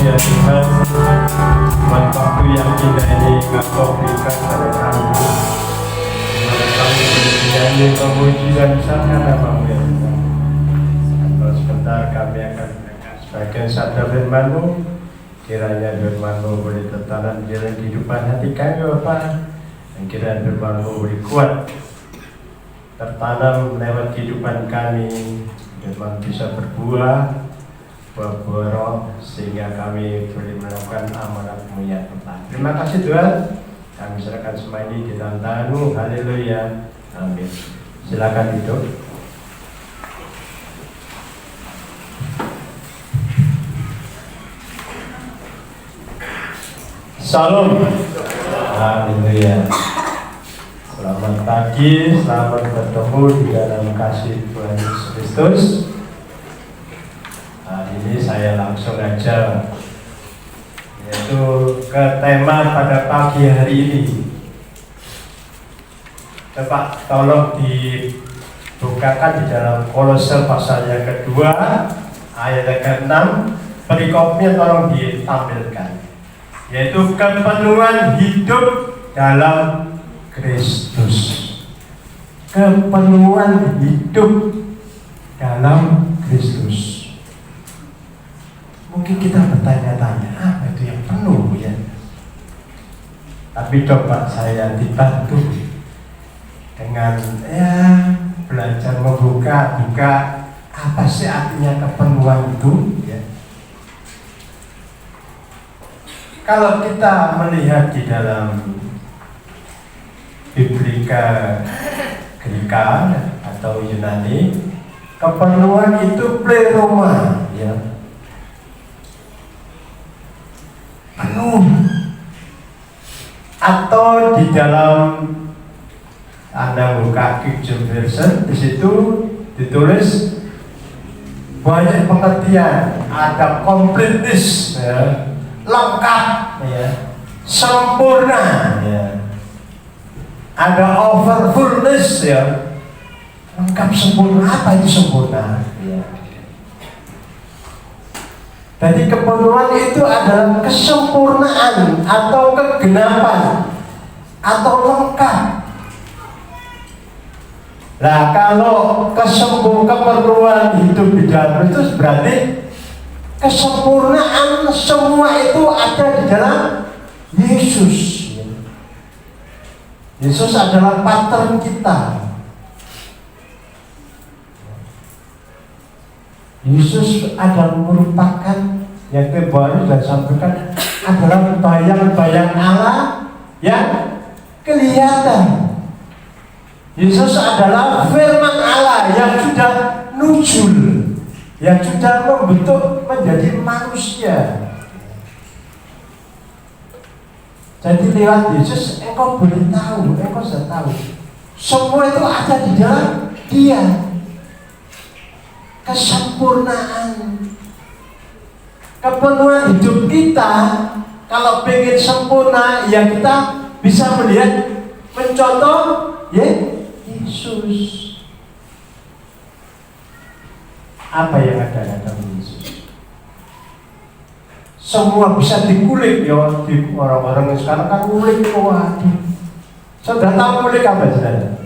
ya Tuhan, buat waktu yang indah ini Engkau berikan pada kami. Dimana kami boleh menyanyi memuji dan besarkan nama-Mu ya Tuhan. Kalau sebentar kami akan mendengar sebagian sabda firman-Mu. Kiranya firman-Mu boleh tertanam di dalam kehidupan hati kami Bapa, dan kiranya firman-Mu boleh kuat tertanam lewat kehidupan kami, firman bisa berbuah buah-buah roh, sehingga kami boleh melakukan amanat-Mu yang tepat. Terima kasih Tuhan, kami serahkan semua ini di dalam tangan-Mu. Haleluya, amin. Silakan duduk. Salam. Haleluya. Selamat pagi, selamat bertemu di dalam kasih Tuhan Yesus Kristus. Hari ini saya langsung aja, yaitu ke tema pada pagi hari ini. Coba tolong dibukakan di dalam Kolose pasal yang kedua, ayat yang ke-6. Perikopnya tolong ditampilkan, yaitu kepenuhan hidup dalam Kristus. Kepenuhan hidup dalam Kristus. Mungkin kita bertanya-tanya, apa itu yang penuh ya? Tapi coba saya dibantu dengan belajar membuka apa sih artinya kepenuhan itu ya. Kalau kita melihat di dalam Biblika Greka atau Yunani, kepenuhan itu pleroma ya, penuh. Atau di dalam Anda buka King James Version, di situ ditulis banyak pengertian, ada completeness ya, lengkap ya, sempurna ya, ada overfullness ya, lengkap sempurna. Apa itu sempurna ya? Jadi kepenuhan itu adalah kesempurnaan atau kegenapan atau lengkap. Nah, kalau kepenuhan hidup di dalam Kristus berarti kesempurnaan semua itu ada di dalam Yesus. Yesus adalah pattern kita. Yesus adalah merupakan yang baru dan sampaikan adalah bayang-bayang Allah yang kelihatan. Yesus adalah firman Allah yang sudah nuzul, yang sudah membentuk menjadi manusia. Jadi lewat Yesus engkau boleh tahu, engkau sudah tahu semua itu ada di dalam Dia. Kesempurnaan, kepenuhan hidup kita. Kalau pengen sempurna, ya kita bisa melihat, mencontoh ya Yesus. Apa yang ada dalam Yesus? Semua bisa dikulik ya. Di orang-orang sekarang kan ngulik. Waduh, sudah tahu ngulik apa saudara?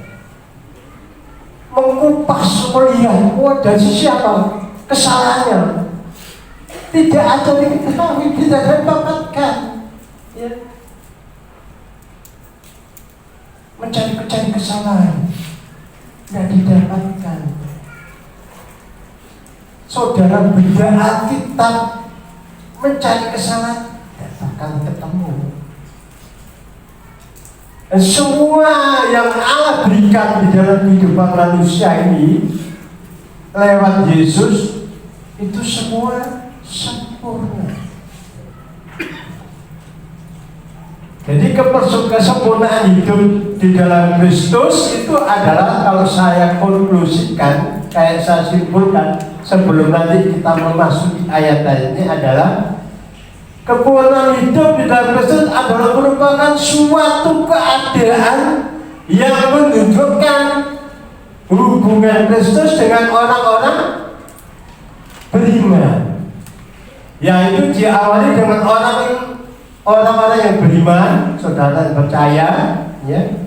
Mengupas, melihat, dari sisi apa kesalahannya, tidak ada diketahui, tidak didapatkan ya. Mencari kesalahan tidak didapatkan. Saudara beda Alkitab, mencari kesalahan tidak akan ketemu. Dan semua yang Allah berikan di dalam kehidupan manusia ini lewat Yesus itu semua sempurna. Jadi kesempurnaan hidup di dalam Kristus itu adalah, kalau saya konklusikan, kayak saya simpulkan sebelum nanti kita memasuki ayat-ayat ini, adalah kesempurnaan hidup di dalam Kristus adalah merupakan suatu keadaan yang menunjukkan hubungan Kristus dengan orang-orang beriman. Yaitu diawali dengan orang-orang yang beriman, saudara yang percaya, ya.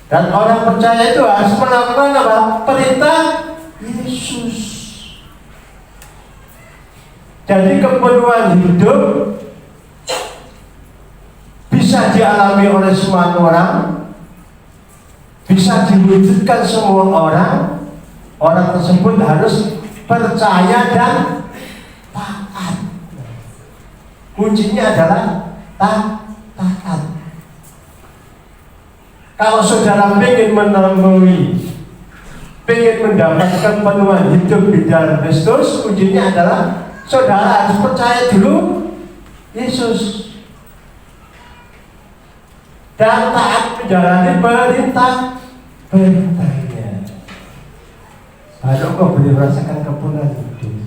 Dan orang percaya itu harus melakukan apa? Perintah Yesus. Jadi kepenuhan hidup bisa dialami oleh semua orang, bisa diwujudkan semua orang. Orang tersebut harus percaya dan taat. Kuncinya adalah taat. Kalau saudara ingin menemui, ingin mendapatkan penuhan hidup di dalam Kristus, kuncinya adalah saudara harus percaya dulu Yesus dan taat menjalani perintahnya. Baru kau boleh merasakan kepenuhan hidup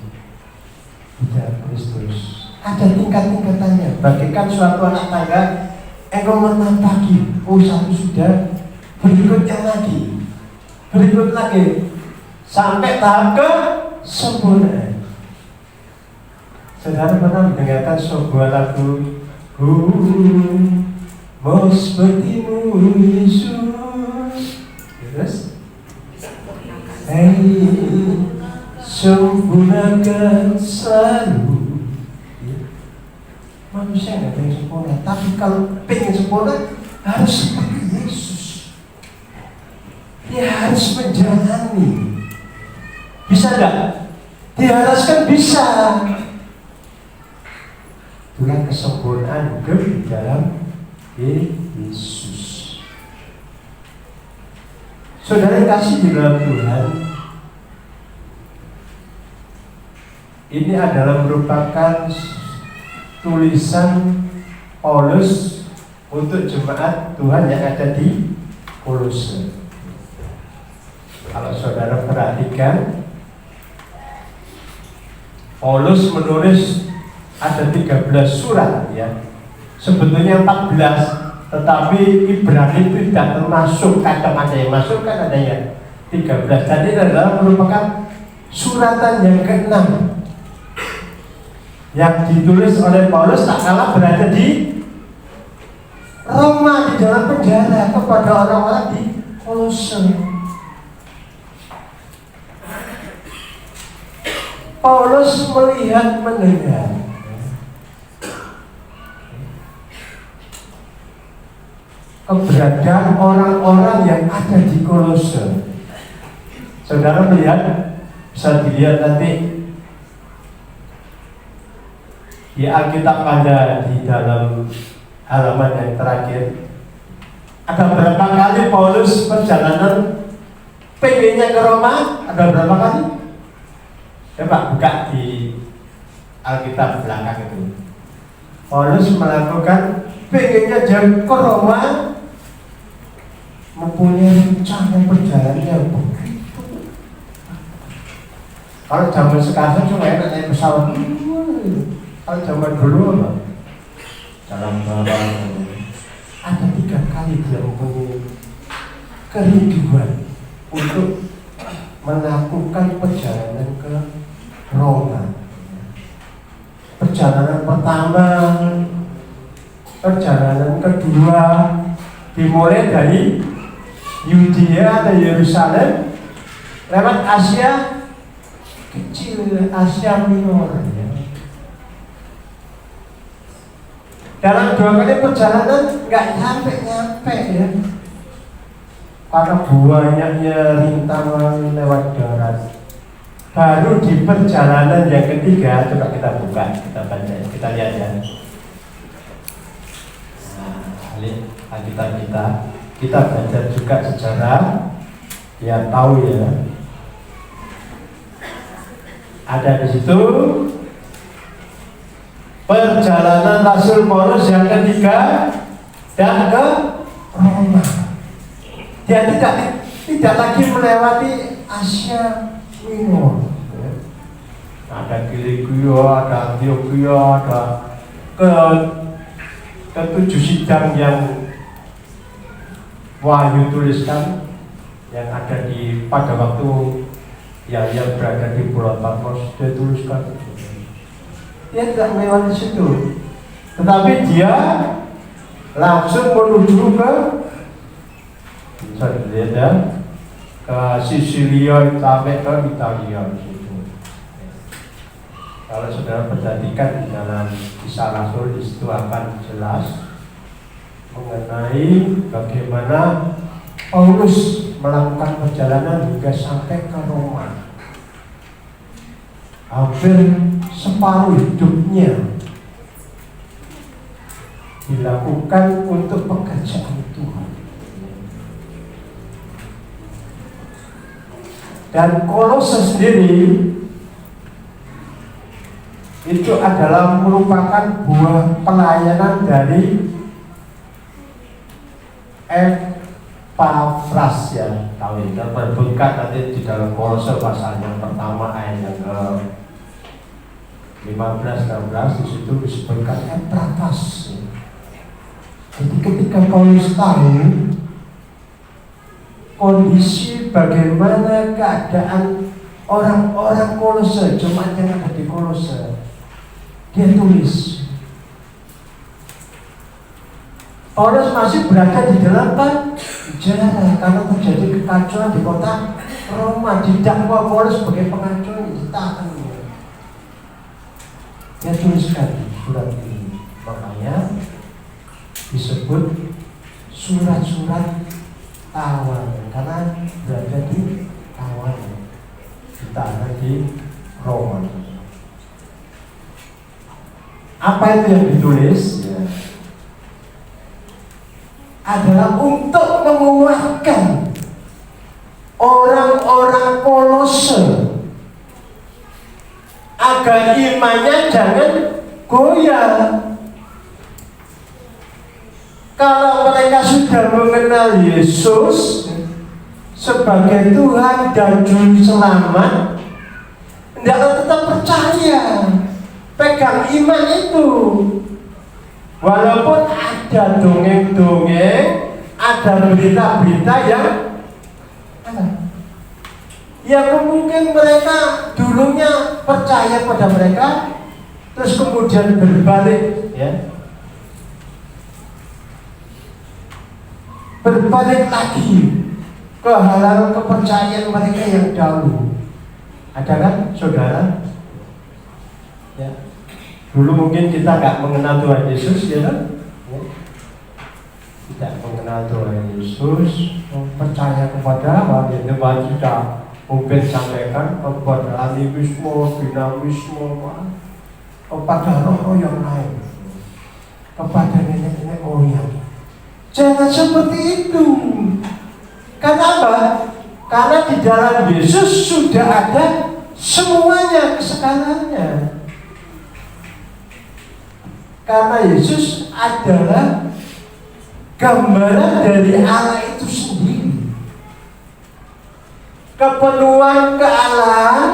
di dalam Kristus. Ada tingkat-tingkatannya. Bagikan suatu anak tangga, engkau menampaki, satu sudah, berikutnya lagi, sampai tahap kesempurnaan. Saudara pernah mendengarkan sebuah lagu, mau sepertimu Yesus, terus sempurnakan selalu. Manusia nggak pengen sempurna, tapi kalau pengen sempurna harus seperti Yesus. Dia harus menjalani. Bisa nggak? Diharuskan bisa. Itulah kesempurnaan hidup di dalam Yesus. Saudara yang kasih di dalam Tuhan, ini adalah merupakan tulisan Paulus untuk jemaat Tuhan yang ada di Kolose. Kalau saudara perhatikan, Paulus menulis ada 13 surat, ya. Sebetulnya 14, tetapi Ibrani itu tidak termasuk. Kadang ada yang masuk, kan ada yang 13. Jadi adalah merupakan suratan yang ke-6 yang ditulis oleh Paulus tak kalah berada di Roma, di dalam penjara, kepada orang-orang di Kolose. Paulus melihat mendengar keberadaan orang-orang yang ada di Kolose. Saudara melihat, bisa dilihat nanti di Alkitab ada di dalam halaman yang terakhir. Ada berapa kali Paulus perjalanan pengennya ke Roma? Ada berapa kali? Coba buka di Alkitab belakang itu. Paulus melakukan pengennya jauh ke Roma, mempunyai rencana perjalanan yang begitu. Kalau zaman sekarang cuma enak naik pesawat. Kalau zaman dulu apa? Dalam ada 3 kali dia mempunyai kerinduan untuk melakukan perjalanan ke Roma. Perjalanan pertama, perjalanan kedua dimulai dari Yudea atau Yerusalem lewat Asia kecil, Asia Minor. Dalam 2 kali perjalanan nggak nyampe ya, karena banyaknya rintangan lewat darat. Baru di perjalanan yang ketiga, coba kita buka, kita baca, kita lihat ya. Alkitab kita belajar juga sejarah, ya tahu ya. Ada di situ perjalanan Rasul Paulus yang ketiga dan ke Roma. Dia tidak lagi melewati Asia Minor. Ada Kilikio, ada Antioquia, ada ke-7 sidang yang Wahyu tuliskan yang ada pada waktu yang berada di Pulau Patmos, dia tuliskan. Dia tidak melewati situ, tetapi dia langsung menuju ke, bisa dilihat ya, ke Sisilia sampai ke Italia di situ. Kalau saudara perhatikan di dalam Kisah Rasul, di situ akan jelas mengenai bagaimana Paulus melakukan perjalanan hingga sampai ke Roma. Hampir separuh hidupnya dilakukan untuk pekerjaan Tuhan. Dan Kolose sendiri itu adalah merupakan buah pelayanan dari Epafras, ya, tahu ya, berberkat nanti di dalam Kolose pasal yang pertama ayat yang ke 15-16 di situ disebutkan Epafras. Jadi ketika Paulus tahu kondisi bagaimana keadaan orang-orang Kolose, jemaat yang ada di Kolose, dia tulis. Paulus masih berada di dalam penjara karena terjadi kekacauan di kota Roma. Didakwa Paulus sebagai pengacau, ditahan. Dia tuliskan surat ini, makanya disebut surat-surat tawanan karena berada di tawanan, ditahan di Roma. Apa itu yang ditulis? Ya, adalah untuk menguatkan orang-orang Kolose agar imannya jangan goyah. Kalau mereka sudah mengenal Yesus sebagai Tuhan dan Juru Selamat, hendaklah tetap percaya, pegang iman itu. Walaupun ada dongeng-dongeng, ada berita-berita yang mungkin mereka dulunya percaya pada mereka, terus kemudian berbalik, ya, berbalik lagi ke hal-hal kepercayaan mereka yang dahulu. Ada kan, saudara? Ya. Dulu mungkin kita nggak mengenal Tuhan Yesus, ya kan? Ya. Tidak mengenal Tuhan Yesus, percaya kepada apa yang Tuhan sudah mungkin sampaikan, kepada animisme, dinamisme, kepada roh yang lain, kepada nenek-nenek moyang. Jangan seperti itu. Karena apa? Karena di dalam Yesus sudah ada semuanya, kesegalannya. Karena Yesus adalah gambaran dari Allah itu sendiri. Kepenuhan kealahan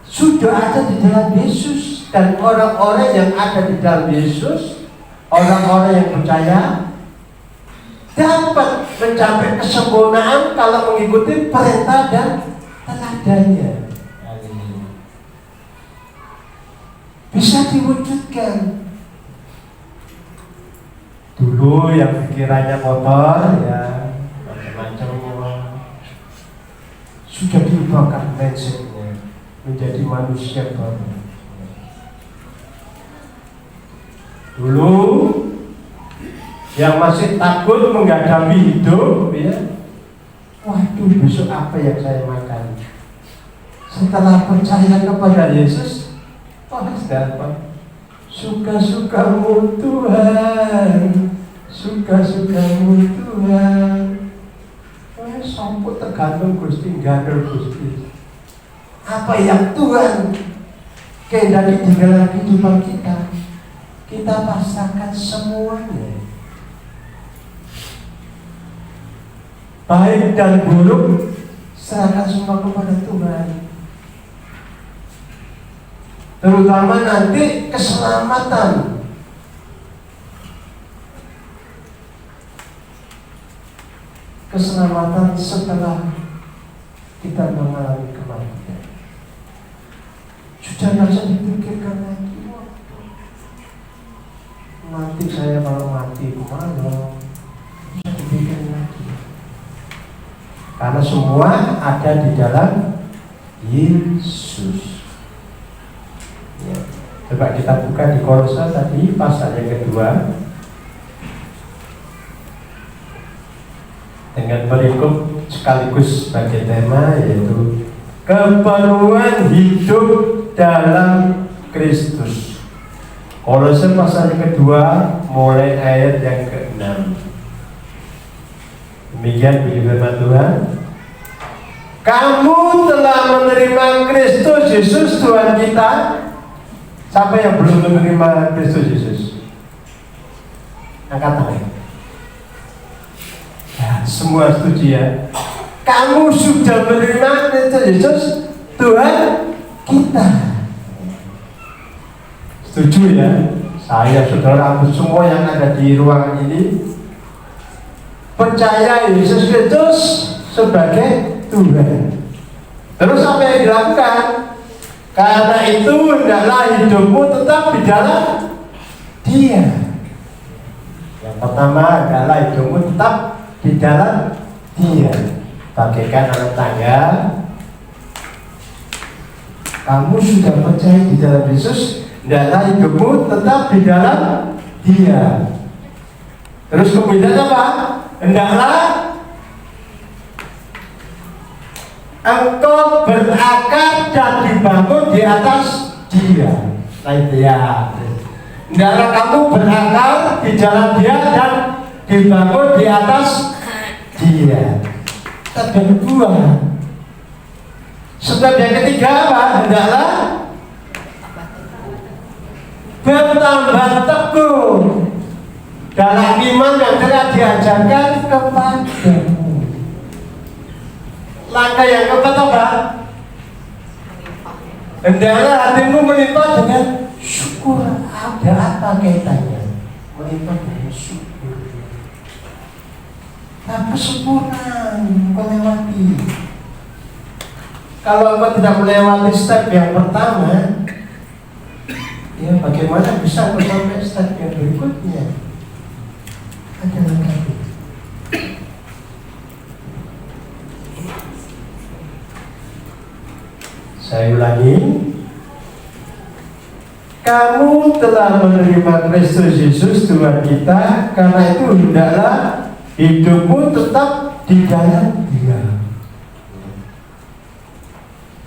sudah ada di dalam Yesus, dan orang-orang yang ada di dalam Yesus, orang-orang yang percaya, dapat mencapai kesempurnaan kalau mengikuti perintah dan teladannya. Bisa diwujudkan. Dulu yang pikirannya kotor, ya, macam-macam, sudah diubahkan mindsetnya menjadi manusia baru. Dulu yang masih takut menghadapi hidup, ya, waduh, besok apa yang saya makan? Setelah percaya kepada Yesus, dapat suka-sukamu Tuhan, suka-sukamu Tuhan. Sampun tergantung Gusti, gandel Gusti. Apa yang Tuhan kehendaki di dalam kehidupan kita, kita pasrahkan semuanya. Baik dan buruk, serahkan semua kepada Tuhan. Terutama nanti keselamatan. Keselamatan setelah kita mengalami kematian. Sudah nggak usah dipikirkan lagi. Nanti saya kalau mati kemana? Bisa dipikirkan lagi. Karena semua ada di dalam Yesus. Ya. Coba kita buka di Kolose tadi pasal yang kedua dengan berikut sekaligus sebagai tema, yaitu keperluan hidup dalam Kristus. Kolose pasal yang kedua mulai ayat yang ke-6. Demikian bunyi firman Tuhan. Kamu telah menerima Kristus Yesus Tuhan kita. Siapa yang belum menerima Kristus Yesus? Angkat tangan. Ya, semua setuju ya. Kamu sudah menerima Kristus Yesus Tuhan kita. Setuju ya? Saya, saudara, semua yang ada di ruangan ini percaya Yesus Kristus sebagai Tuhan. Terus apa yang dilakukan? Karena itu hendaklah hidupmu tetap di dalam Dia. Yang pertama adalah hidupmu tetap di dalam Dia. Bagaikan anak tangga, kamu sudah percaya di dalam Yesus, hendaklah hidupmu tetap di dalam Dia. Terus kemudian apa? Hendaklah engkau berakar dan dibangun di atas Dia. Nah itu ya. Hendaklah kamu berakar di dalam Dia dan dibangun di atas Dia. Step yang kedua. Step yang ketiga apa? Hendaklah bertambah teguh dalam iman yang telah diajarkan kepadamu. Langkah yang keempat apa? Hendaklah hatimu melimpah dengan syukur. Ada apa kaitannya? Melimpah dengan syukur. Tapi sempurna melewati. Kalau engkau tidak melewati step yang pertama, ya bagaimana bisa sampai step yang berikutnya? Ada langkah. Saya ulangi. Kamu telah menerima Kristus Yesus Tuhan kita, karena itu hendaklah hidupmu tetap di dalam Dia.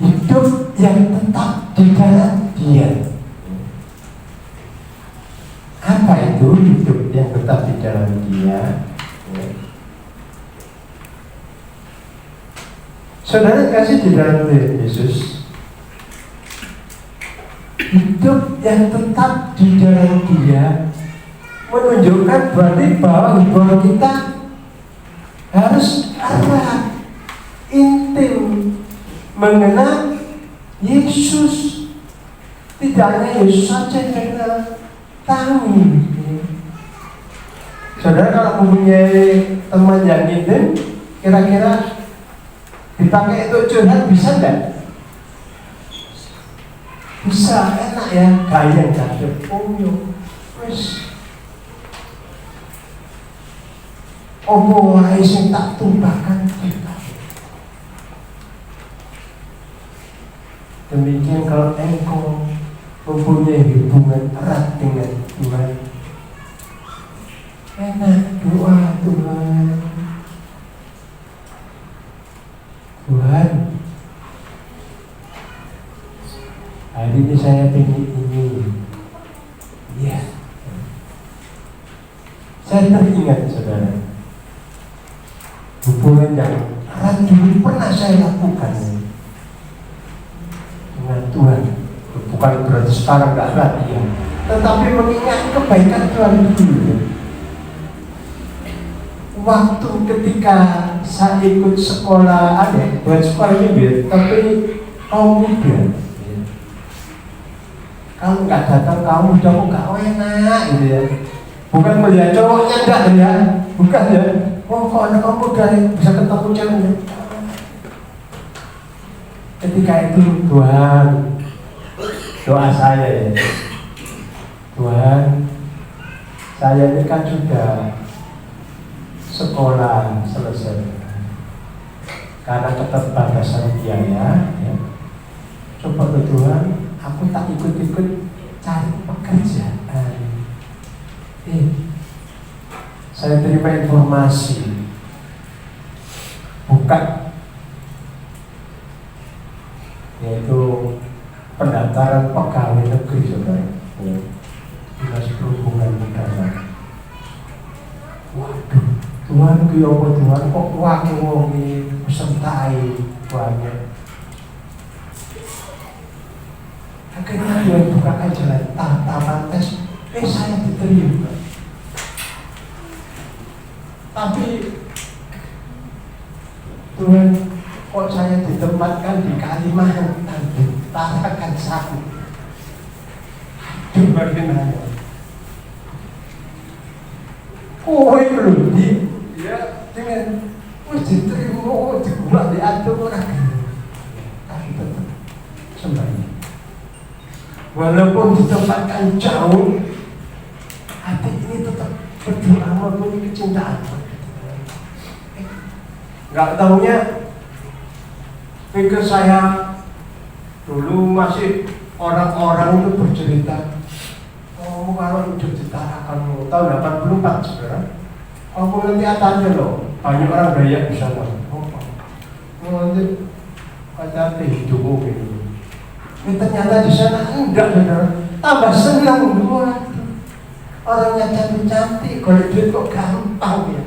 Hidup yang tetap di dalam Dia. Apa itu hidup yang tetap di dalam Dia? Saudara kasih di dalam Yesus. Hidup yang tetap di dalam Dia menunjukkan berarti bahwa hubungan kita harus erat, intim, mengenal Yesus. Tidak hanya Yesus saja yang kita tahu. Saudara kalau mempunyai teman yang intim, kira-kira dipakai untuk curhat bisa enggak? Bisa, enak ya, gaya gadep umum. Wes opo wae sing tak tumpahkan kita. Demikian kalau engkau mempunyai hubungan erat dengan Tuhan, enak doa Tuhan. Tuhan, hari ini saya pengen ini. Ya, saya teringat saudara, hubungan yang erat dulu pernah saya lakukan dengan Tuhan. Bukan berarti sekarang gak erat ya, tetapi mengingat kebaikan Tuhan dulu. Waktu ketika saya ikut sekolah, buat sekolah ini tapi kaum muda. Kalau nggak datang kamu udah gak enak gitu ya. Bukan melihat cowoknya enggak ya, bukan ya. Oh kok anak kamu dari bisa ketemu ceweknya. Ketika itu Tuhan, doa saya ya, Tuhan, saya ini kan sudah sekolah selesai karena keterbatasan biaya ya. Coba ke Tuhan, aku tak ikut-ikut cari pekerjaan. Saya terima informasi, buka, yaitu pendaftaran pegawai negeri, saudara, Dinas Perhubungan Udara. Waduh, Tuhan apa Tuhan kok wakil wongi pesertai banyak. Akhirnya Tuhan bukakan jalan tahapan tes, saya diterima. Tapi Tuhan kok saya ditempatkan di Kalimantan, Tarakan Satu. Aduh, bagaimana? Belum ya dengan diterima, dibuat diatur orang. Tapi tetap sembahnya. Walaupun ditempatkan jauh, hati ini tetap berdoa mempunyai kecintaan. Nggak tahunya pikir saya dulu masih orang-orang itu bercerita, oh kalau hidup di Tarakan tahun 84 saudara, kamu nanti atasnya loh, banyak orang Dayak di sana. Nanti kata hidupmu gitu. Ternyata di sana enggak, saudara. Tambah senang dua. Orangnya cantik-cantik, kalau duit kok gampang ya.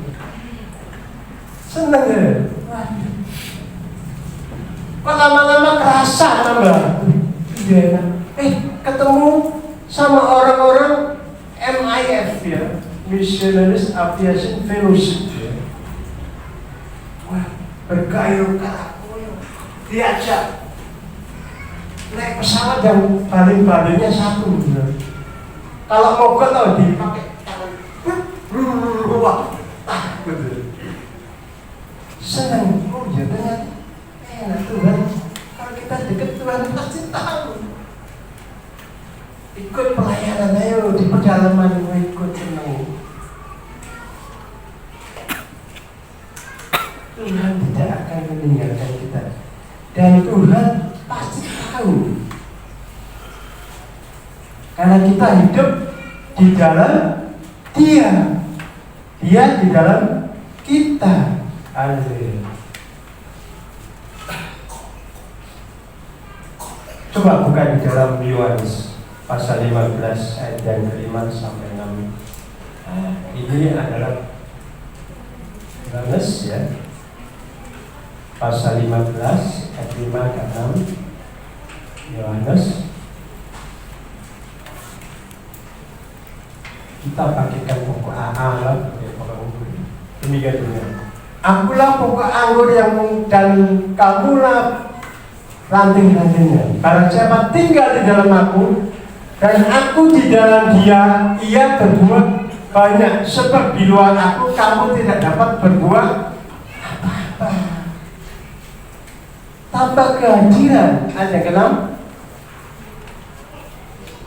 Seneng ya. Kok lama-lama kerasa nambah. Iya. Ketemu sama orang-orang MIF ya, Missionaries Aviation Fellowship ya. Wah, bergayu karakoyo, diajak naik pesawat yang baling-balingnya satu gitu. Kalau mogok tau dipakai tangan, gitu. Senang, oh ya ternyata enak Tuhan. Kalau kita dekat Tuhan pasti tahu. Ikut pelayanan, ayo di pedalaman ikut senang. Tuhan tidak akan meninggalkan kita, dan Tuhan pasti tahu. Karena kita hidup di dalam Dia, Dia di dalam kita. Haleluya. Coba buka di dalam Yohanes pasal 15 ayat yang ke-5 sampai 6. Ini adalah Yohanes ya, pasal 15 ayat 5 ke 6. Yohanes, kita bagikan pokok Allah sebagai pokok anggur. Demikian juga, akulah pokok anggur yang dan kamulah ranting-rantingnya. Barang siapa tinggal di dalam aku dan aku di dalam dia, ia berbuah banyak. Sebab di luar aku kamu tidak dapat berbuah apa-apa. Tanpa kehadiran ada kenal.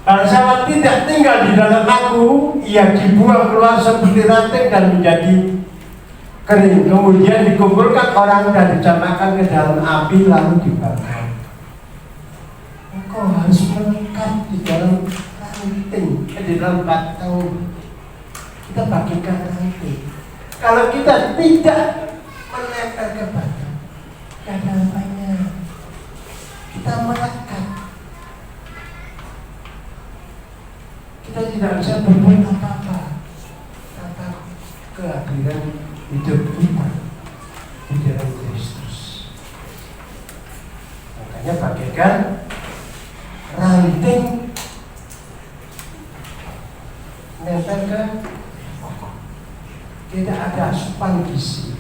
Barang siapa tidak tinggal di dalam aku, ia dibuang keluar seperti ranting dan menjadi kering. Kemudian dikumpulkan orang dan dicampakkan ke dalam api lalu dibakar. Engkau harus melekat di dalam ranting, di dalam batang. Kita bagikan ranting. Kalau kita tidak menempel ke batang, tidak ada apanya. Kita melekat. Kita tidak bisa berbuat apa-apa tanpa kehadiran hidup kita di dalam Kristus. Makanya bagaikan ranting nempel ke pokok. Tidak ada asupan gizi,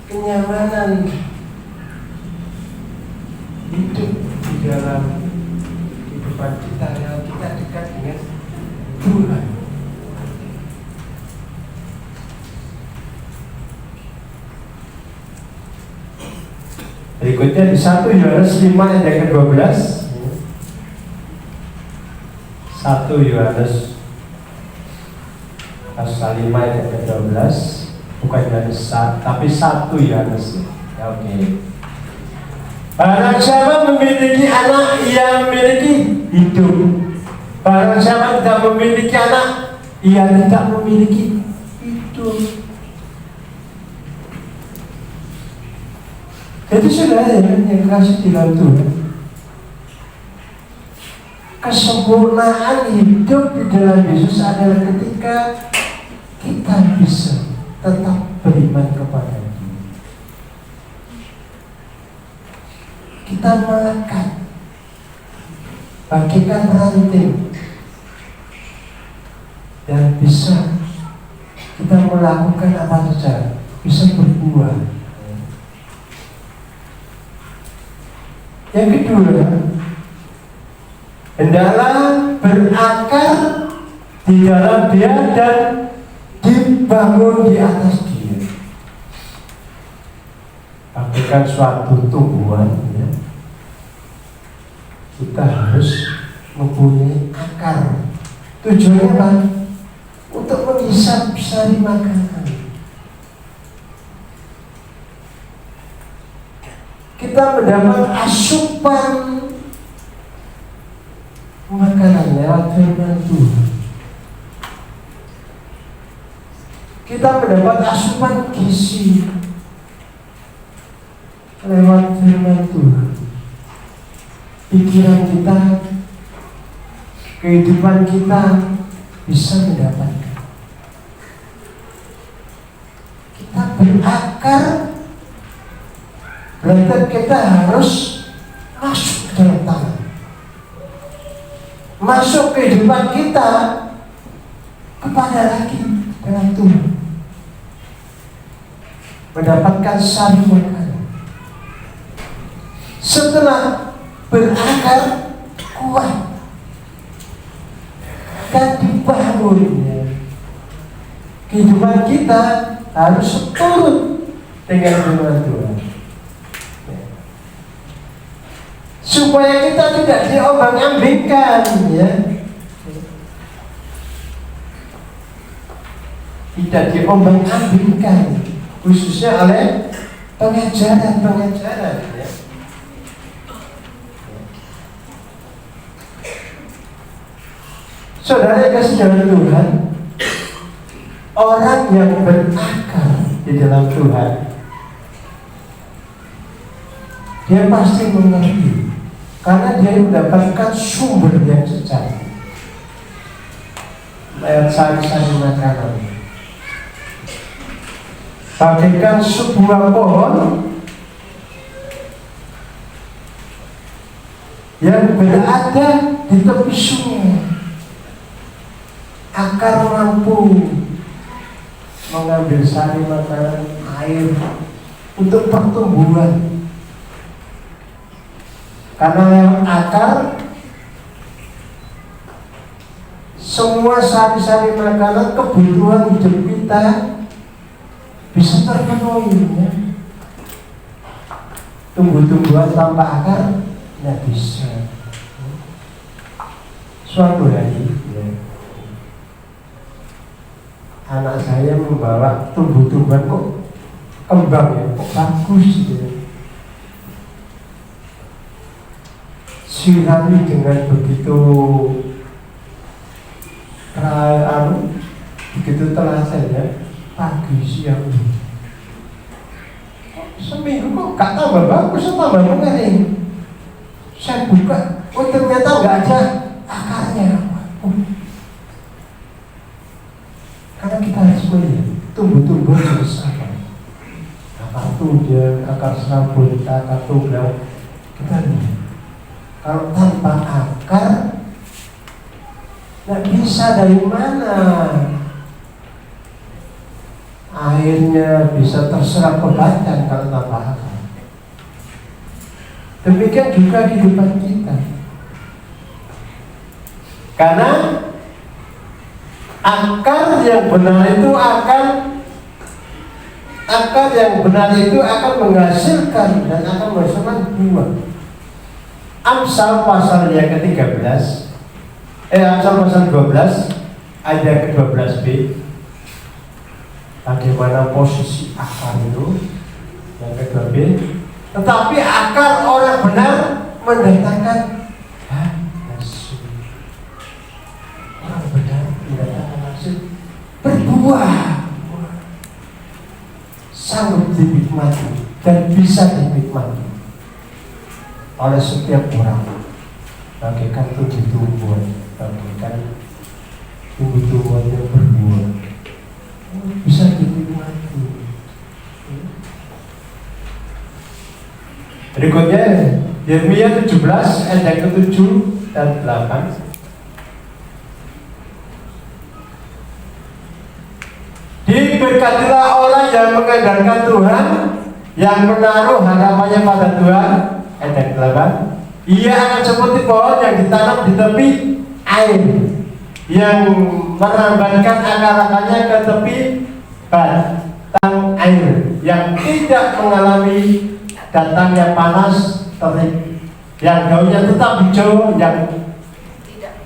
kenyamanan hidup di dalam kehidupan kita yang kita dekat dengan Tuhan. Berikutnya di 1 Yohanes 5 ayat yang ke-12. 1 Yohanes pasal 5 ayat yang ke-12. Bukan Yohanes 1, tapi 1 Yohanes. Ya, oke. Barang siapa memiliki anak, ia memiliki hidup. Barang siapa tidak memiliki anak, ia tidak memiliki hidup. Jadi saudara yang kasih di dalam Tuhan, kesempurnaan hidup di dalam Yesus adalah ketika kita bisa tetap beriman kepada Dia. Kita melekat bagaikan ranting dan bisa kita melakukan apa saja, bisa berbuah. Yang kedua, hendaklah berakar di dalam Dia dan dibangun di atas Dia. Bagaikan suatu tumbuhan, ya. Kita harus mempunyai akar. Tujuannya apa? Untuk menghisap sari makanan. Kita mendapat asupan makanan lewat firman Tuhan. Kita mendapat asupan gizi lewat firman Tuhan. Pikiran kita, kehidupan kita bisa mendapatkan. Kita berakar, berarti kita harus masuk dalam tangan, masuk kehidupan kita kepada lagi dengan Tuhan, mendapatkan sari makanan. Setelah berakar kuat dan dibangunnya, kehidupan kita harus turut dengan firman Tuhan, supaya kita tidak diombang-ambingkan, ya, tidak diombang-ambingkan, khususnya oleh pengajaran-pengajaran, ya. Saudara yang kasih dalam Tuhan, orang yang berakar di dalam Tuhan, dia pasti mengerti, karena dia mendapatkan sumber yang sejati, lewat sari-sari makanan. Bagaikan sebuah pohon yang berada di tepi sungai, akar mampu mengambil sari makanan, air untuk pertumbuhan. Karena lewat akar, semua sari-sari makanan kebutuhan hidup kita bisa terpenuhi, ya. Tumbuh-tumbuhan tanpa akar tidak bisa. Suatu hari, ya, anak saya membawa tumbuh-tumbuhan, kok kembang, ya, kok bagus, ya. Sirami dengan begitu begitu telaten, ya, pagi siang. Seminggu kok gak tambah bagus, tambah mengering. Saya buka, oh ternyata gak ada akarnya. Karena kita harus melihat tumbuh-tumbuh jenis apa. Akar tunjang, akar serabut, akar tunggal. Kita lihat. Kalau tanpa akar, nggak bisa dari mana airnya bisa terserap ke batang kalau tanpa akar. Demikian juga kehidupan kita. Karena akar yang benar itu akan akar yang benar itu akan menghasilkan dan akan menghasilkan buah. Amsal pasal yang ke-13, Amsal pasal 12 ayat ke-12b. Bagaimana posisi akar itu? Yang ke-2b. Tetapi akar orang benar mendatangkan hasil. Orang benar mendatangkan hasil berbuah, sanggup dinikmati dan bisa dinikmati oleh setiap orang, bagaikan tumbuh-tumbuhan, bagaikan tumbuh-tumbuhan yang berbuah, bisa dinikmati. Berikutnya Yeremia 17 ayat ke-7 dan 8. Diberkatilah orang yang mengandalkan Tuhan, yang menaruh harapannya pada Tuhan. Ayat 8. Ia akan seperti pohon yang ditanam di tepi air, yang merambatkan akar-akarnya ke tepi batang air, yang tidak mengalami datangnya panas terik, yang daunnya tetap hijau,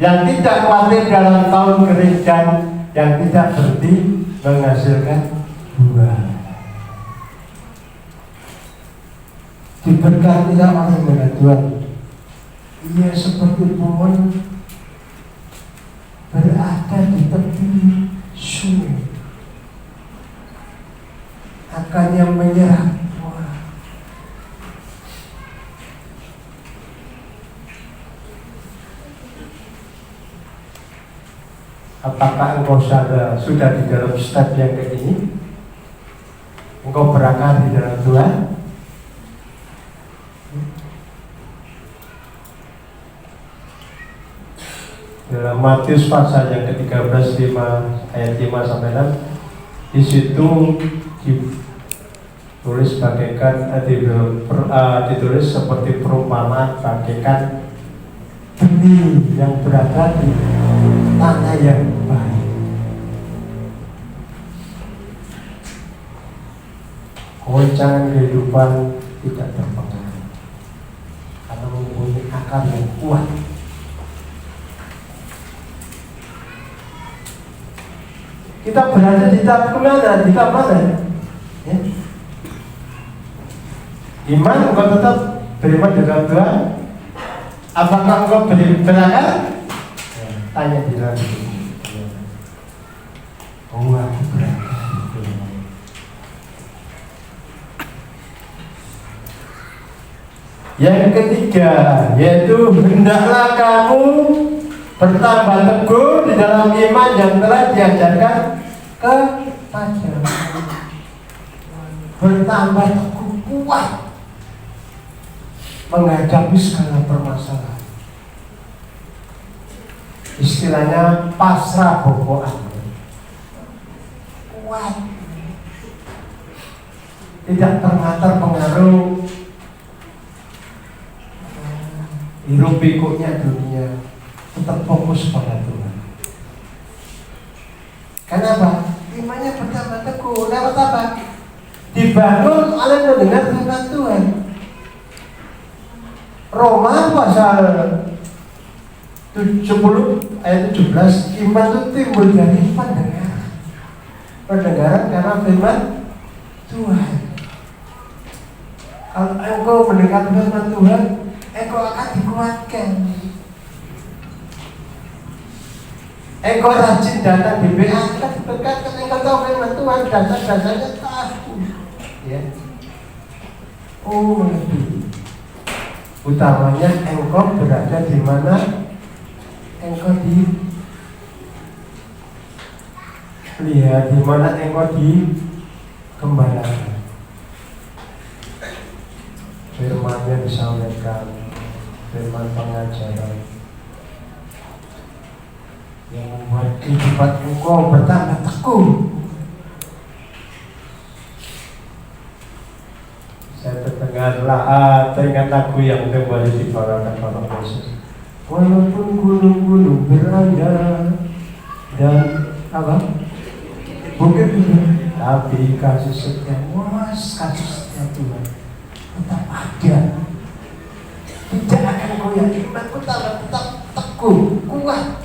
yang tidak khawatir dalam tahun kering, dan yang tidak berhenti menghasilkan buah. Diberkatilah oleh Tuhan. Ia seperti pohon berada di tepi sungai, akarnya menyerap buah. Apakah engkau sudah di dalam step yang kayak ini? Engkau berakar di dalam Tuhan? Dalam Matius pasal yang ke-13 ayat 5 sampai 6, di situ ditulis bagaikan ditulis seperti perumpamaan bagaikan benih yang berada di tanah yang baik. Goncangan kehidupan tidak terpengaruh karena mempunyai akar yang kuat. Kita berada di tahap kemana? Di tahap mana? Ya. Iman, engkau tetap beriman di dalam Tuhan. Apakah engkau berakar? Tanya di dalam diri. Oh, aku berakar. Yang ketiga, yaitu hendaklah kamu bertambah teguh di dalam iman yang telah diajarkan kepadamu. Bertambah teguh, kuat menghadapi segala permasalahan. Istilahnya pasrah boboan. Kuat, tidak terpengaruh hiruk pikuknya dunia, tetap fokus pada Tuhan. Kenapa? Imannya bertambah teguh. Lewat apa? Dibangun oleh mendengar firman Tuhan. Roma pasal 70 ayat 17, iman itu timbul dari pendengaran karena firman Tuhan. Kalau engkau mendengar firman Tuhan, engkau akan dikuatkan. Engkau rajin datang di BA, kita diberkatkan. Engkau tahu firman Tuhan, dasar-dasarnya tahu. Ya. Oh, lebih utamanya engkau berada di mana? Engkau lihat di mana engkau dikembalikan. Firman-Nya disampaikan, firman pengajaran yang membuat kehidupan engkau bertambah teguh. Saya teringat lagu yang kembali dibawakan oleh Yesus. Walaupun gunung-gunung berada dan apa? Bukit Tapi kasih setia, kasih setia Tuhan tetap ada. Tidak akan goyah, imanku tetap teguh, kuat.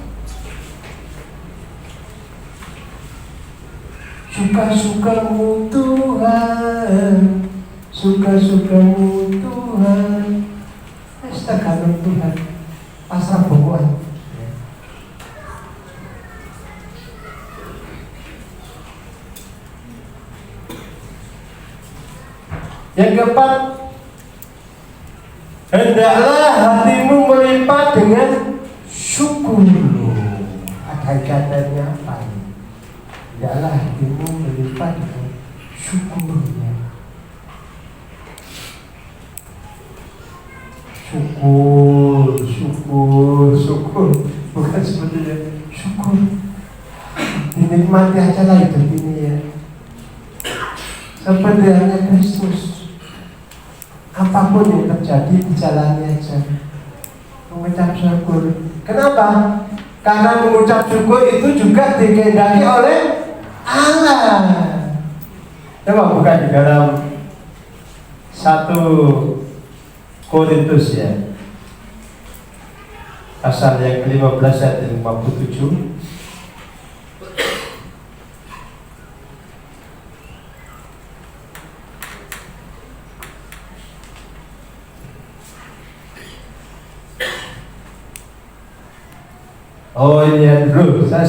Suka-sukamu Tuhan, suka-sukamu Tuhan. Tergantung Tuhan, pasrah pokoknya. Yang keempat, hendaklah hatimu melimpah dengan syukur. Ada katanya apa? Hendaklah hatimu melimpah dengan syukurnya. Syukur, bukan sebetulnya syukur. Dinikmati aja lah hidup ini ya. Seperti halnya Kristus. Apapun yang terjadi dijalani aja. Mengucap syukur. Kenapa? Karena mengucap syukur itu juga dikehendaki oleh Allah. Coba buka di dalam 1 Korintus ya, pasal yang ke-15 ayat 57. Oh ini ya dulu, saya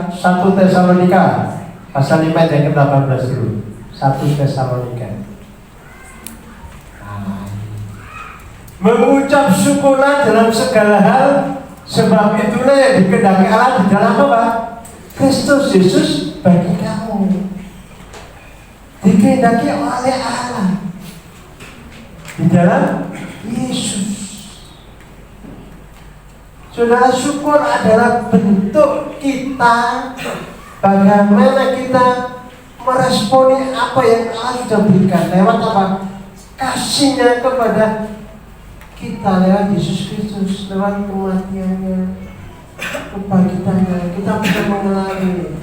1 Tesalonika pasal 5 ayat ke-18 dulu. 1 Tesalonika. Mengucap syukurlah dalam segala hal, sebab itulah yang dikehendaki Allah di dalam apa? Kristus Yesus bagi kamu. Dikehendaki oleh Allah di dalam Yesus. Saudara, syukur adalah bentuk kita bagaimana kita meresponi apa yang Allah sudah berikan lewat apa? Kasihnya kepada kita lewat Yesus Kristus, lewat kematiannya, kebangkitannya. Kita bisa mengalami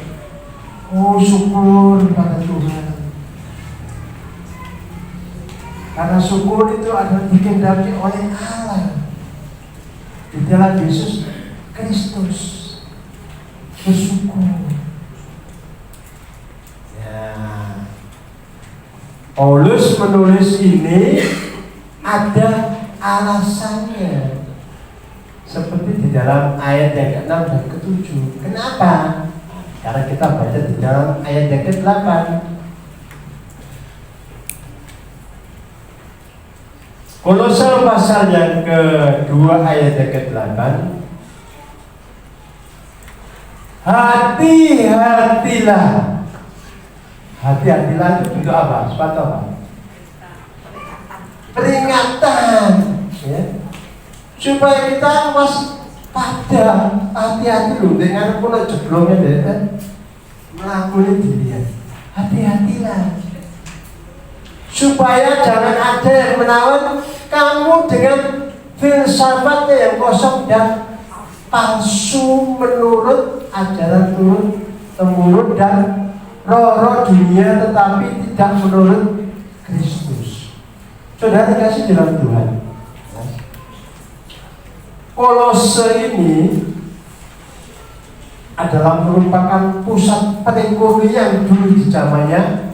syukur pada Tuhan. Karena syukur itu adalah dikehendaki oleh Allah di dalam Yesus Kristus. Bersyukur. Ya. Paulus menulis ini ada alasannya, seperti di dalam ayat yang ke-6 dan ke-7. Kenapa? Karena kita baca di dalam ayat yang ke-8. Kolose pasal yang ke-2 ayat yang ke-8. Hati-hatilah. Hati-hatilah itu bentuk apa? Sepatu apa? Peringatan ya. Supaya kita waspada, hati-hati loh dengan pula jeblongnya deh, melakukan dirinya. Hati-hatilah supaya jangan ada yang menawan kamu dengan filsafatnya yang kosong dan palsu menurut ajaran turun-temurun dan roh-roh dunia, tetapi tidak menurut Kristus. Saudara kasih dalam Tuhan, Kolose ini adalah merupakan pusat perekonomian dulu di zamannya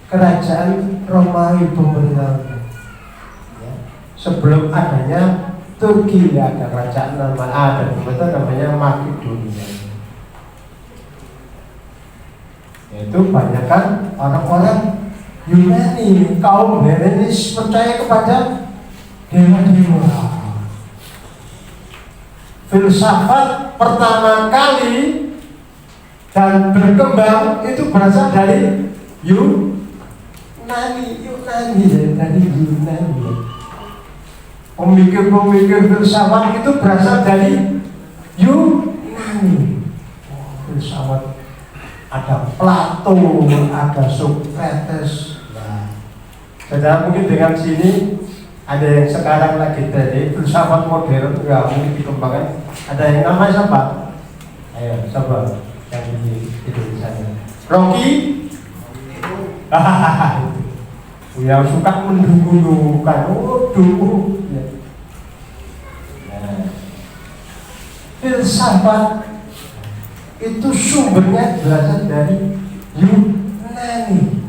kerajaan Romawi pemerintahan. Ya. Sebelum adanya Turki, ya, ada kerajaan ada pemerintahan namanya Makedonia. Yaitu banyak kan orang-orang Yunani, kaum Helenis percaya kepada dewa-dewa. Filsafat pertama kali dan berkembang itu berasal dari Yunani, dari Yunani. Pemikir-pemikir filsafat itu berasal dari Yunani. Filsafat ada Plato, ada Socrates. Nah, saudara mungkin dengan sini ada yang sekarang lagi dari filsafat modern, ya mungkin dikembangkan. Ada yang namanya siapa? Ayo, siapa yang di Indonesia? Rocky Yang suka mendukung-dukungkan, ya. Nah, filsafat itu sumbernya berasal dari Yunani.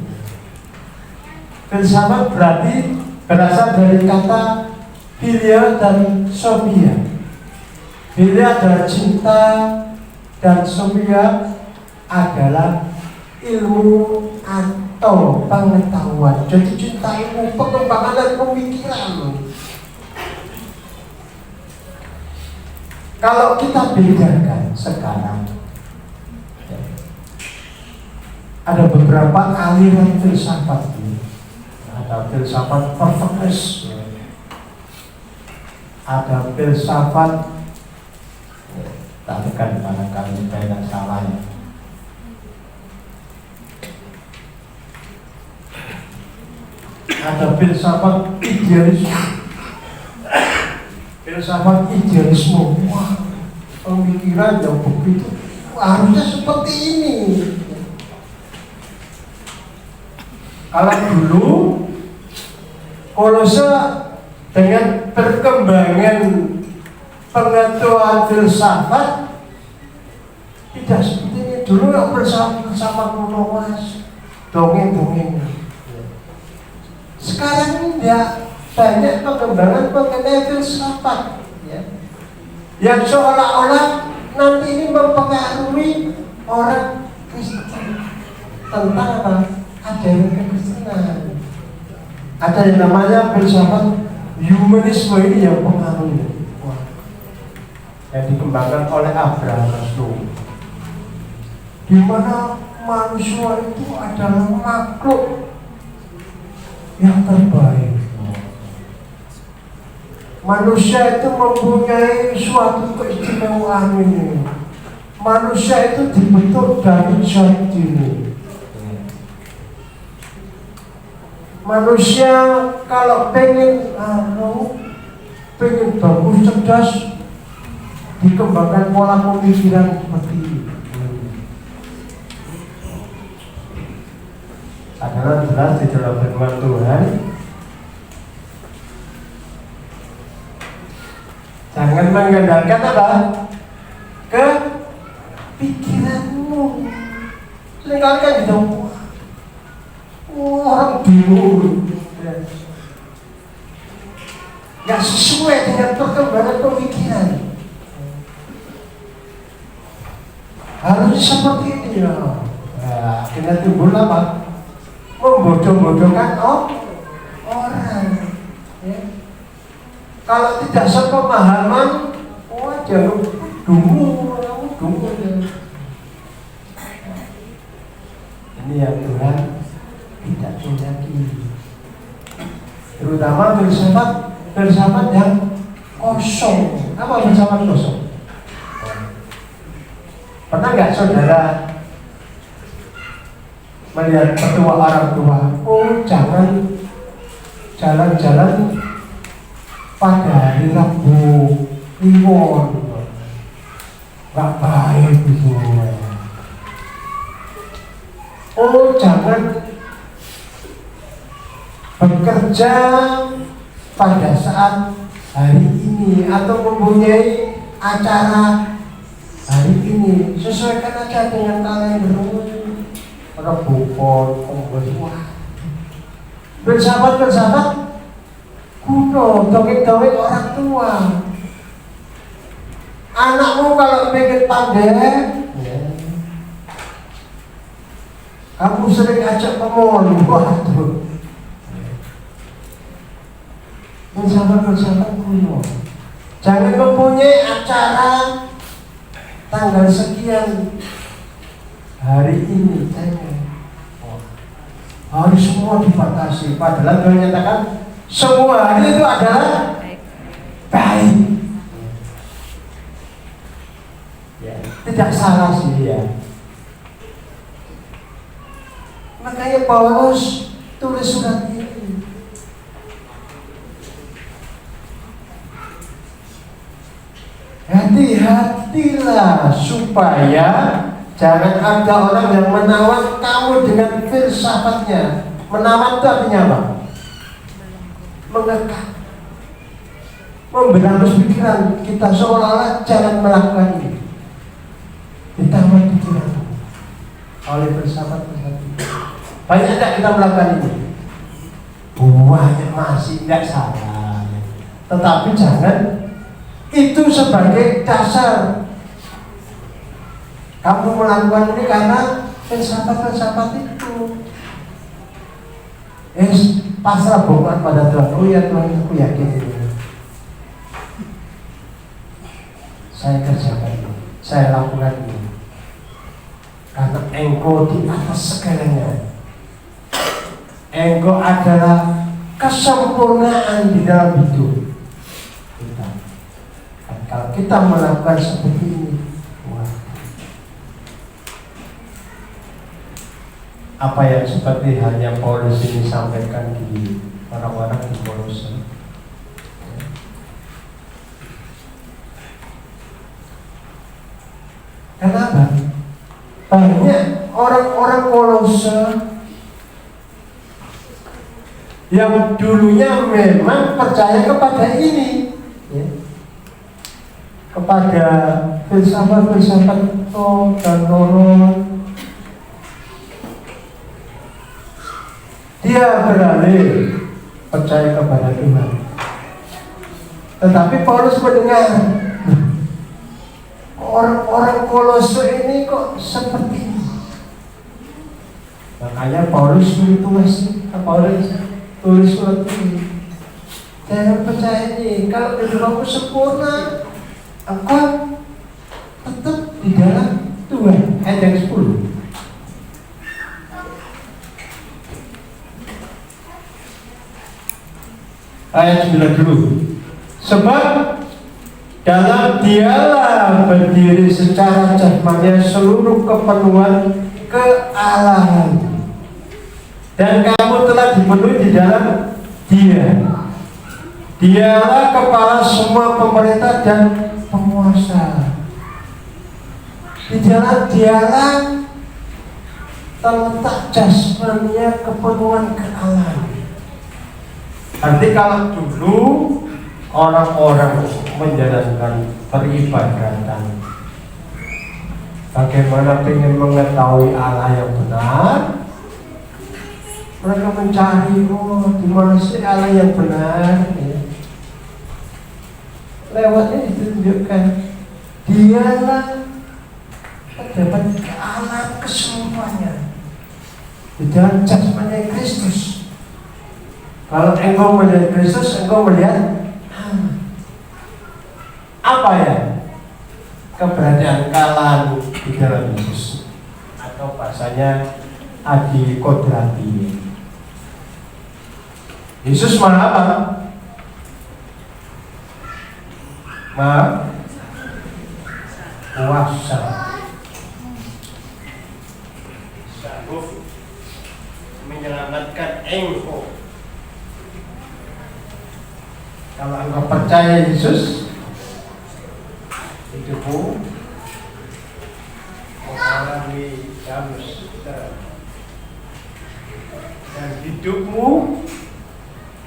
Filsafat berarti berasal dari kata philia dan sophia. Philia adalah cinta dan sophia adalah ilmu atau pengetahuan. Jadi cinta ilmu, pengembangan dan pemikiran. Kalau kita bedakan sekarang, ada beberapa aliran filsafat ini. Ada filsafat perfectness, ada filsafat tapi kan barangkali banyak salahnya. Ada filsafat idealisme. Filsafat idealisme, wah, pemikiran yang begitu harusnya seperti ini. Kalau dulu Kolose dengan perkembangan pengetahuan filsafat tidak seperti ini. Dulu yang filsafat kuno mas, dongeng-dongeng. Sekarang ya banyak pengembangan mengenai filsafat, ya, yang seolah-olah nanti ini mempengaruhi orang Kristen tentang apa? Ajaran kekristenan. Ada yang namanya filsafat humanisme ini yang pengaruh, yang dikembangkan oleh Abraham Maslow, di mana manusia itu adalah makhluk yang terbaik. Manusia itu mempunyai suatu keistimewaan ini. Manusia itu dibentuk dari zat ini. Manusia kalau pengen bagus, cerdas, dikembangkan pola pemikiran seperti ini. Adalah jelas di dalam firman Tuhan. Jangan mengandalkan apa? Ke pikiranmu. Seringkali kan gitu. Orang bingung, nggak sesuai dengan perkembangan pemikiran. Harus seperti ini ya. Nah, akhirnya timbul apa? Membodoh-bodohkan orang. Ya. Kalau tidak sepemahaman, jangan dungu. Ini yang Tuhan tidak kehendaki. Terutama filsafat yang kosong. Apa filsafat kosong? Pernah nggak saudara melihat petua orang tua? Oh, jangan jalan-jalan pada hari Rabu Kliwon, nggak baik itu. Oh, jangan bekerja pada saat hari ini atau mempunyai acara hari ini. Sesuaikan aja dengan kalender. Pada bukon, wah. Filsafat kuno, dongeng-dongeng orang tua. Anakmu kalau pengen pandai, kamu sering ajak ke mall, waduh. Filsafat kuno. Jangan mempunyai acara tanggal sekian hari ini, harus semua dibatasi. Padahal dia menyatakan semua hari itu adalah baik. Ya, tidak salah sih ya. Makanya Paulus tulis surat ini. Hati-hatilah supaya Jangan ada orang yang menawan kamu dengan filsafatnya. Menawan itu artinya apa? Mengekang, memberangus pikiran kita seolah-olah jangan melakukan ini. Ditawan pikiran oleh filsafat. Banyak tidak kita melakukan ini? Banyak, masih tidak salah. Tetapi jangan itu sebagai dasar kamu melakukan ini karena filsafat itu. Pasrah bongkar pada Tuhan. Oh ya Tuhan, aku yakin ini. Saya kerjakan ini, saya lakukan ini. Karena Engkau di atas segalanya. Engkau adalah kesempurnaan di dalam hidup kita. Kalau kita melakukan seperti ini, apa yang seperti halnya Paulus ini sampaikan di orang-orang di Kolose. Kenapa? Banyak orang-orang Kolose yang dulunya memang percaya kepada ini, ya, kepada filsafat-filsafat dan Roron. Dia beralih percaya kepada Tuhan. Tetapi Paulus mendengar orang-orang Kolose ini kok seperti ini. Makanya Paulus tulis surat ini. Jangan percaya ini. Kalau hidup aku sempurna, engkau tetap di dalam Tuhan. Ayat yang 10. Ayat 9 dulu. Sebab dalam Dialah berdiri secara jasmani seluruh kepenuhan kealahan, dan kamu telah dipenuhi di dalam Dia. Dialah kepala semua pemerintah dan penguasa. Di dalam Dialah terletak jasmaninya kepenuhan kealahan. Nanti kalau dulu orang-orang menjalankan peribadatan, bagaimana ingin mengetahui Allah yang benar, mereka mencari di mana sih Allah yang benar, ya. Lewatnya ditunjukkan Dialah terdapat kealahan kesemuanya di dalam jasmani Kristus. Kalau engkau melihat Kristus, engkau melihat apa ya? Keberadaan kealahan di dalam Yesus, atau bahasanya adi kodrati. Yesus maha apa? Maha kuasa, sanggup menyelamatkan engkau. Kalau engkau percaya Yesus, hidupmu mengalami damai sejahtera, dan hidupmu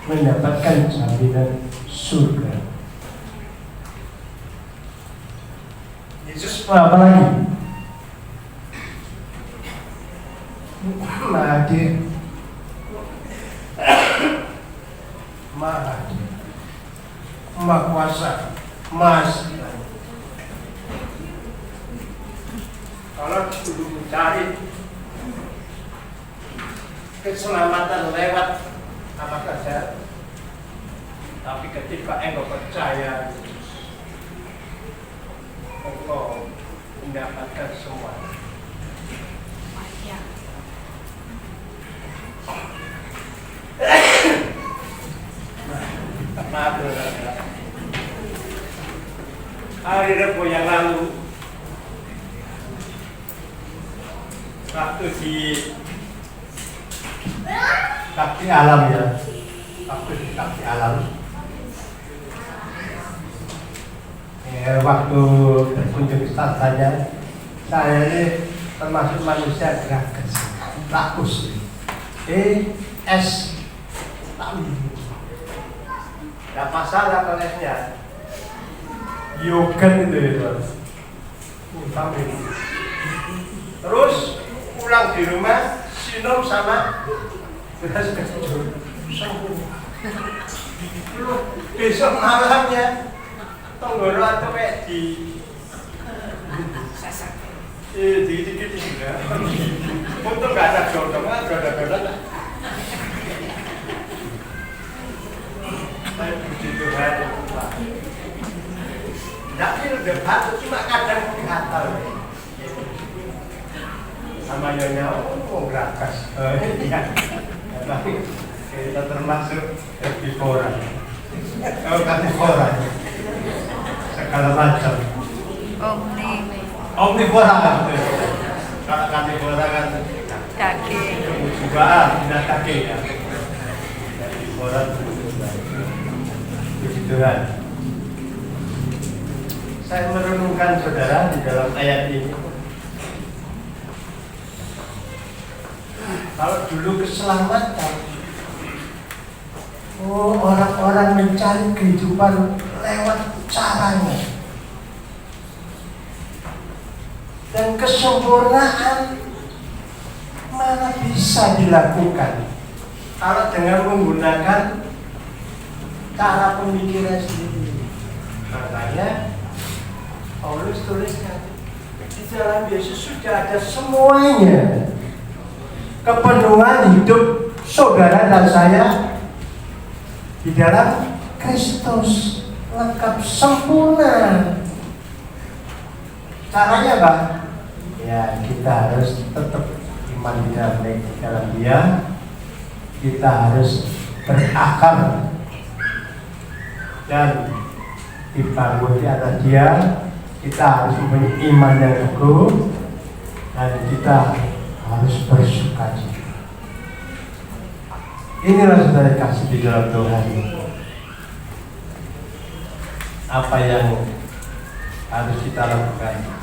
mendapatkan jaminan surga. Yesus apa lagi? Maha adil, Maha adil, Maha kuasa, Maha setia. Kalau dulu mencari keselamatan lewat apa saja, tapi ketika engkau percaya Yesus, engkau mendapatkan semua. Maaf, hari Rabu yang lalu, waktu di Bakti Alam, ya, waktu di Bakti Alam, waktu berkunjung saja, saya ini termasuk manusia gratis, rakus, S, tidak masalah kalau S-nya, yogurt itu. Terus pulang di rumah sinom sama beras kencur, besok malamnya tenggorokan tuh kayak dikit-dikit juga. Untung nggak ada jodohnya, jodoh-jodoh. Saya puji Tuhan. Nggak udah batuk, cuma kadang gatal. Sama nyonya, gratis. Iya. Tapi kita termasuk herbivora. Karnivora. Segala macam. Omnivora kan itu. Kalau karnivora kan Daging. juga tidak kaki ya. Herbivora puji Tuhan. Saya merenungkan saudara di dalam ayat ini. Kalau dulu keselamatan, orang-orang mencari kehidupan lewat caranya. Dan kesempurnaan mana bisa dilakukan kalau dengan menggunakan cara pemikiran sendiri. Makanya Paulus tuliskan di dalam Yesus sudah ada semuanya. Kepenuhan hidup saudara dan saya di dalam Kristus, lengkap sempurna. Caranya apa? Ya, kita harus tetap iman di dalam Dia. Kita harus berakar dan dibangun di atas Dia. Kita harus mempunyai iman yang teguh dan kita harus bersukacita. Inilah saudara kasih di dalam Tuhan. Apa yang harus kita lakukan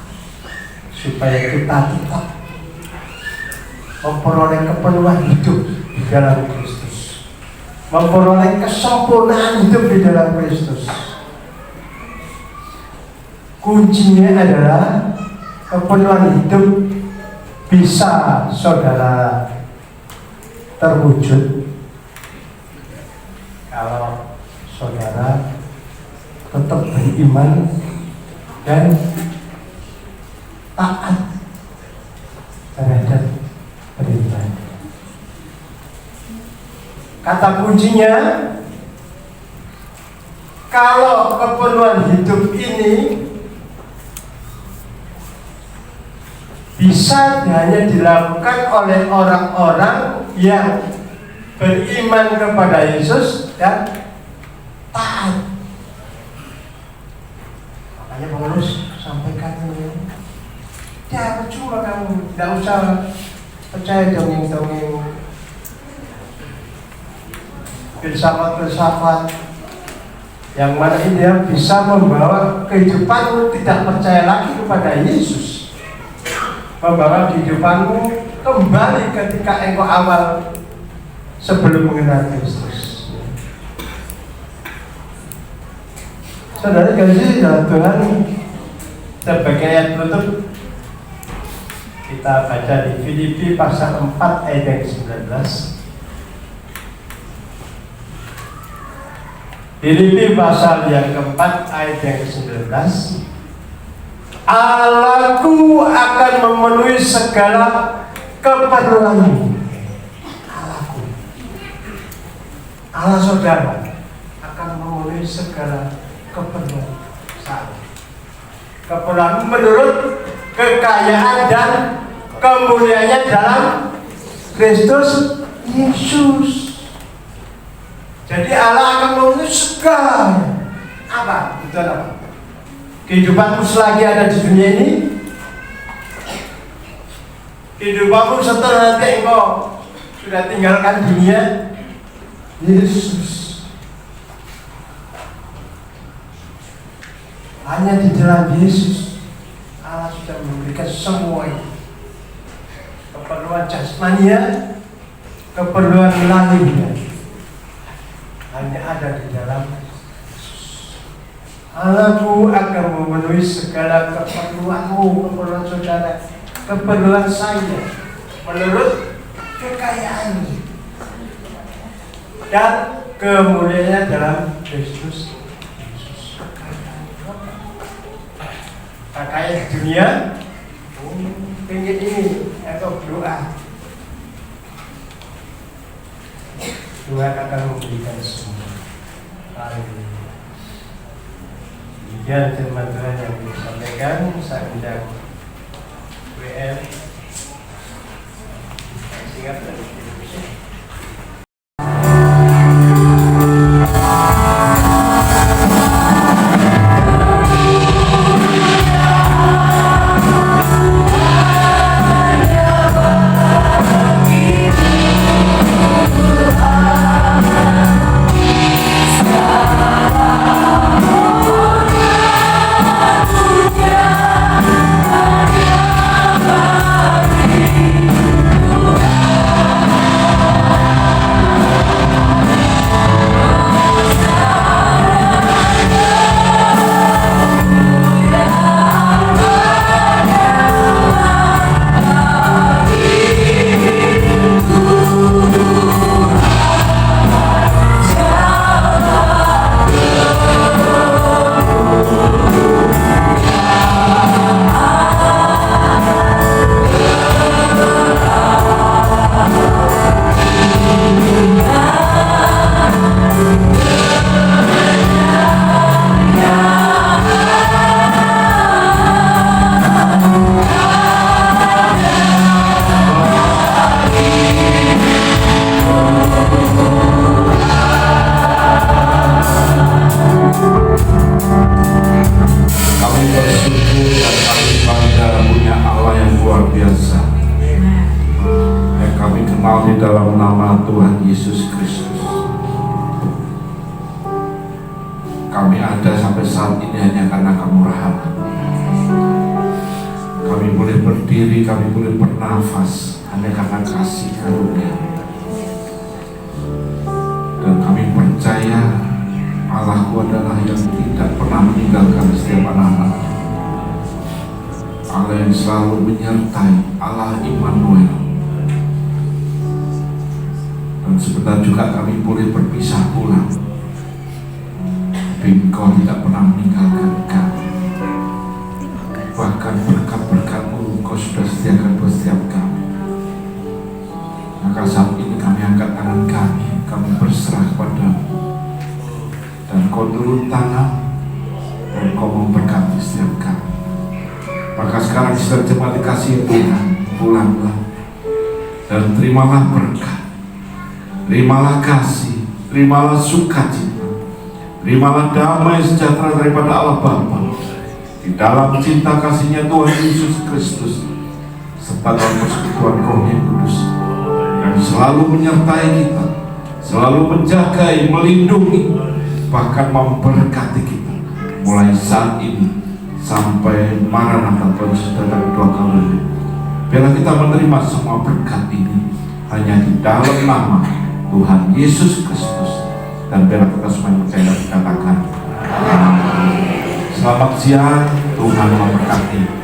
supaya kita tetap memperoleh kepenuhan hidup di dalam Kristus, memperoleh kesempurnaan hidup di dalam Kristus. Kuncinya adalah kepenuhan hidup bisa saudara terwujud kalau saudara tetap beriman dan taat terhadap perintah. Kata kuncinya, kalau kepenuhan hidup ini bisa hanya dilakukan oleh orang-orang yang beriman kepada Yesus dan taat. Makanya Paulus sampaikan ini, ya percuma kamu, tidak usah percaya dongeng-dongeng filsafat-filsafat yang mana ini bisa membawa kehidupanmu tidak percaya lagi kepada Yesus, membawa kehidupanmu kembali ketika engkau awal sebelum mengenal Kristus. Saudara kasih dalam Tuhan, sebagai ayat penutup kita baca di Filipi pasal 4 ayat yang 19. Filipi pasal yang keempat ayat yang ke-19. Allahku akan memenuhi segala keperluanmu. Allahku, Allah saudara akan memenuhi segala keperluan saya. Keperluan menurut kekayaan dan kemuliaannya dalam Kristus Yesus. Jadi Allah akan memenuhi segala. Apa? Itu apa? Kehidupanmu selagi ada di dunia ini, kehidupanmu setelah nanti engkau sudah tinggalkan dunia, Yesus. Hanya di dalam Yesus Allah sudah memberikan semua itu. keperluan jasmania, keperluan lahirnya hanya ada di dalam Yesus. Anakku akan memenuhi segala keperluanmu, keperluan saudara, keperluan saya menurut kekayaannya dan kemuliaannya dalam Kristus Yesus. Kekayaan dunia, pengen ini atau doa. Tuhan akan memberikan semua. Haleluya. Demikian firman Tuhan yang disampaikan. Saya undang WL singkat dari Indonesia. Dalam nama Tuhan Yesus Kristus, kami ada sampai saat ini hanya karena kemurahan. Kami boleh berdiri, kami boleh bernafas hanya karena kasih karunia. Dan kami percaya Allah-Ku adalah yang tidak pernah meninggalkan setiap anak-anak, Allah yang selalu menyertai, Allah Immanuel. Dan sebentar juga kami boleh berpisah pulang, tapi Engkau tidak pernah meninggalkan kami. Bahkan berkat-berkat-Mu Engkau sudah sediakan buat setiap kami. Maka saat ini kami angkat tangan kami berserah kepada-Mu, dan Kau turun tangan dan Kau memberkati setiap kami. Maka sekarang sudah jemaat dikasihi Tuhan, pulanglah dan terimalah berkat. Terimalah kasih, terimalah sukacita, terimalah damai sejahtera daripada Allah Bapa di dalam cinta kasih-Nya Tuhan Yesus Kristus, serta dalam persekutuan Roh yang Kudus yang selalu menyertai kita, selalu menjaga, melindungi, bahkan memberkati kita mulai saat ini sampai Maranatha Tuhan sudah datang kedua kali. Biarlah kita menerima semua berkat ini hanya di dalam nama Tuhan Yesus Kristus, dan biarlah kita semuanya percaya dan katakan amin. Selamat siang, Tuhan memberkati.